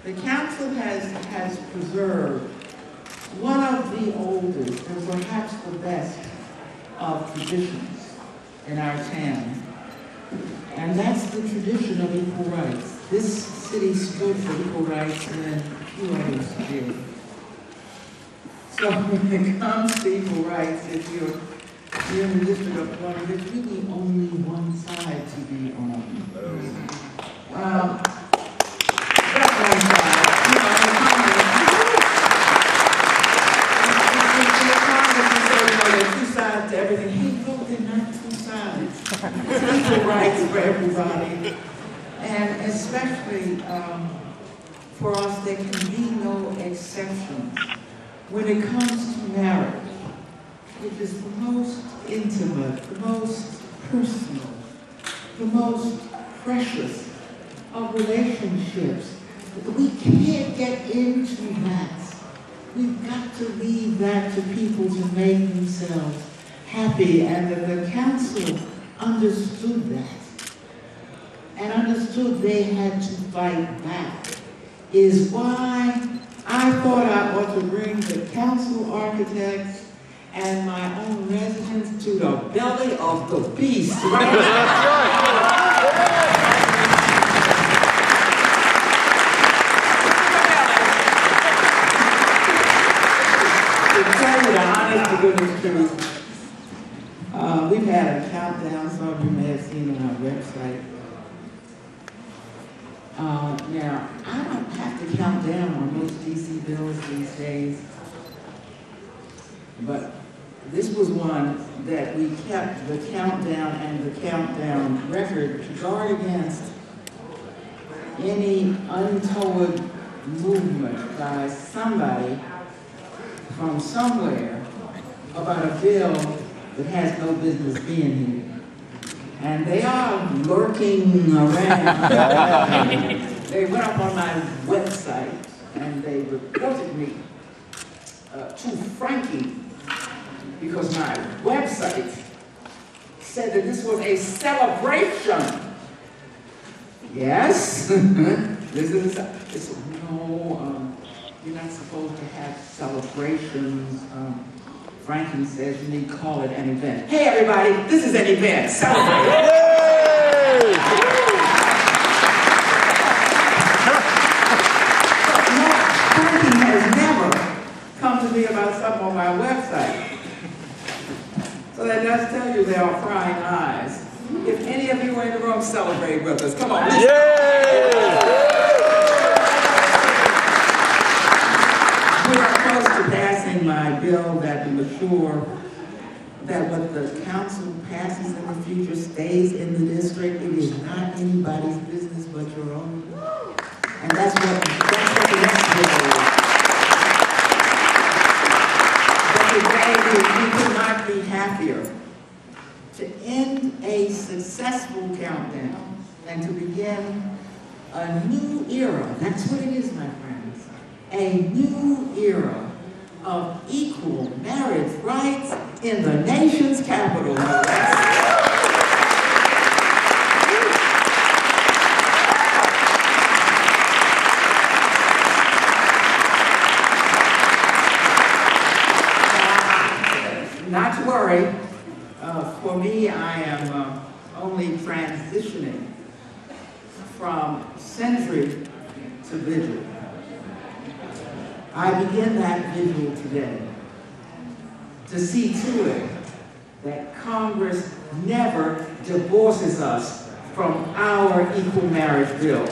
The council has preserved one of the oldest and perhaps the best of traditions in our town. And that's the tradition of equal rights. This city stood for equal rights and a few others did. So when it comes to equal rights, if you're in the District of Columbia, there's really only one side to be on. That's one side. You know, there are two sides to everything. Hey, look, they're not two sides. It's equal rights for everybody. And especially for us, there can be no exceptions when it comes to marriage, which is the most intimate, the most personal, the most precious of relationships. We can't get into that. We've got to leave that to people to make themselves happy, and the council understood that and understood they had to fight back, is why I thought I ought to bring the council architects and my own residents to the belly of the beast. Right? That's right. To tell you the honest to goodness truth, we've had a countdown, some of you may have seen on our website. Now, I don't have to count down on most DC bills these days, but this was one that we kept the countdown and the countdown record to guard against any untoward movement by somebody from somewhere about a bill that has no business being here. And they are lurking around. They went up on my website and they reported me to Frankie because my website said that this was a celebration. Yes, this is no. You're not supposed to have celebrations. Frankie says you need to call it an event. Hey everybody, this is an event. Celebrate. Frankie has never come to me about something on my website. So that does tell you there are prying eyes. If any of you are in the room, celebrate with us. Come on. We are close to passing my bill that will assure that what the council passes in the future stays in the district. It is not anybody's business but your own. And that's what the next bill is. But today we could not be happier to end a successful countdown and to begin a new era. That's what it is, my friends. A new era of equal marriage rights in the nation's capital. Not to worry. For me, I am only transitioning from century to vigil. I begin that vigil today to see to it that Congress never divorces us from our equal marriage bill.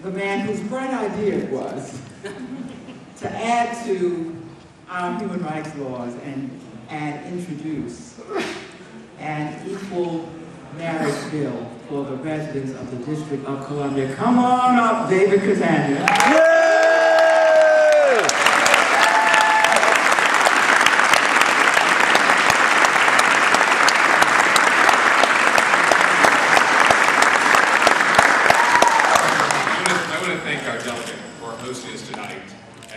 The man whose bright idea it was to add to our human rights laws and introduce an equal marriage bill for the residents of the District of Columbia. Come on up, David Catania. I want to thank our delegate. delegate for hosting us tonight.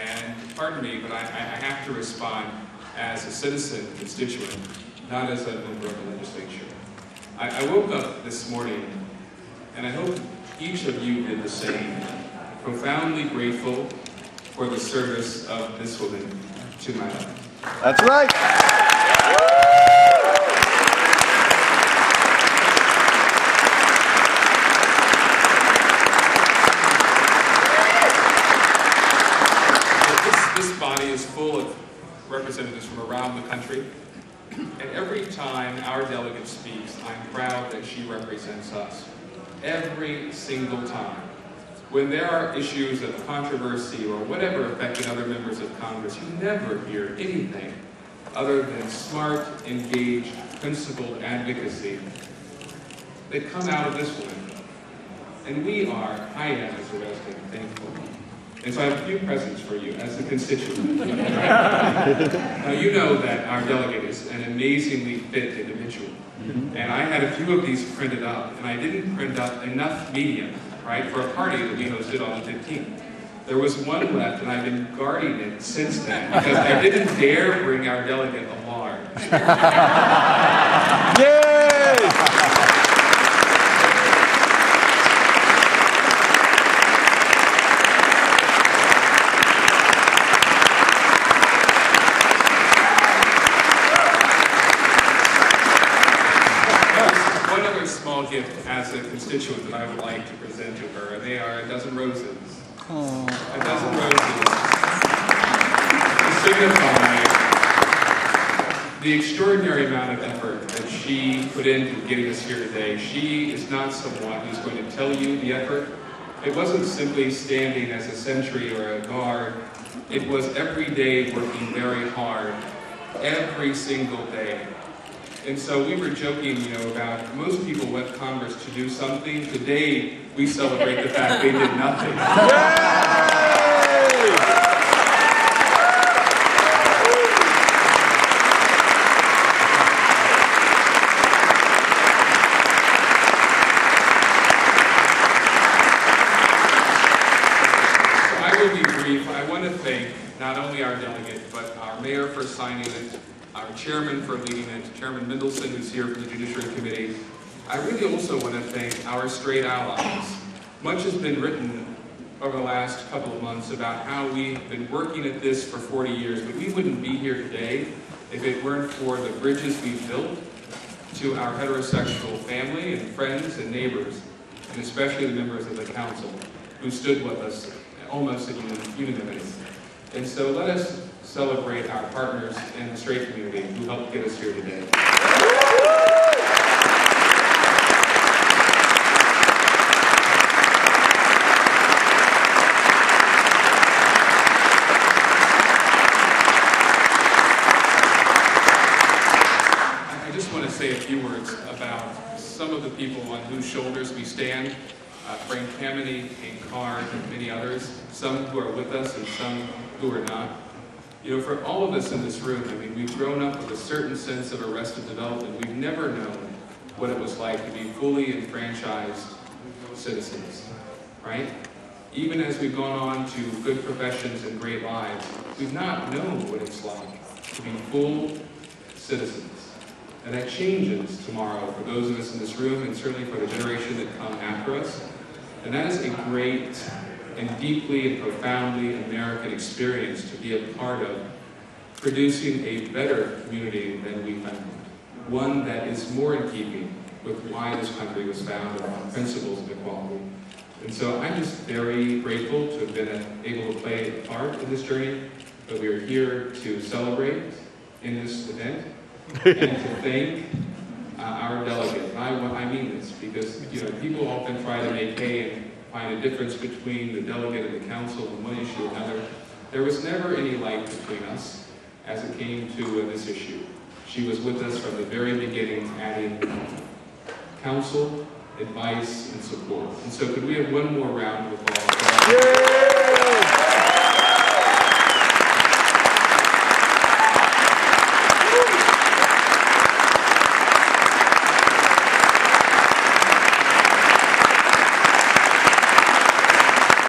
And pardon me, but I have to respond as a citizen constituent, not as a member of the legislature. I woke up this morning, and I hope each of you did the same, profoundly grateful for the service of this woman to my life. That's right. This body is full of representatives from around the country, and every time our delegate speaks, I'm proud that she represents us. Every single time. When there are issues of controversy or whatever affecting other members of Congress, you never hear anything other than smart, engaged, principled advocacy that come out of this woman. And I am as a resident, thankful. And so I have a few presents for you as a constituent. Now you know that our delegate is an amazingly fit individual. And I had a few of these printed up, and I didn't print up enough medium, right, for a party that we hosted on the 15th. There was one left, and I've been guarding it since then, because I didn't dare bring our delegate a large. Yay! Gift as a constituent that I would like to present to her, and they are a dozen roses. Aww. A dozen roses to signify the extraordinary amount of effort that she put into getting us here today. She is not someone who's going to tell you the effort. It wasn't simply standing as a sentry or a guard. It was every day working very hard, every single day. And so we were joking, about most people went to Congress to do something. Today, we celebrate the fact they did nothing. So I will be brief. I want to thank not only our delegate, but our mayor for signing it, our chairman for leading it, Chairman Mendelson, who's here from the Judiciary Committee. I really also want to thank our straight allies. Much has been written over the last couple of months about how we've been working at this for 40 years, but we wouldn't be here today if it weren't for the bridges we've built to our heterosexual family and friends and neighbors, and especially the members of the council who stood with us almost in unanimity. And so let us celebrate our partners in the straight community who helped get us here today. I just want to say a few words about some of the people on whose shoulders we stand. Frank Kameny, Kane Carr, and many others, some who are with us and some who are not. For all of us in this room, we've grown up with a certain sense of arrested development. We've never known what it was like to be fully enfranchised citizens, right? Even as we've gone on to good professions and great lives, we've not known what it's like to be full citizens. And that changes tomorrow for those of us in this room, and certainly for the generation that come after us. And that is a great and deeply and profoundly American experience to be a part of, producing a better community than we found. One that is more in keeping with why this country was founded on principles of equality. And so I'm just very grateful to have been able to play a part in this journey, but we are here to celebrate in this event and to thank our delegate. I mean this because people often try to make hay and find a difference between the delegate and the council on one issue or another. There was never any light between us as it came to this issue. She was with us from the very beginning, adding counsel, advice, and support. And so could we have one more round of applause?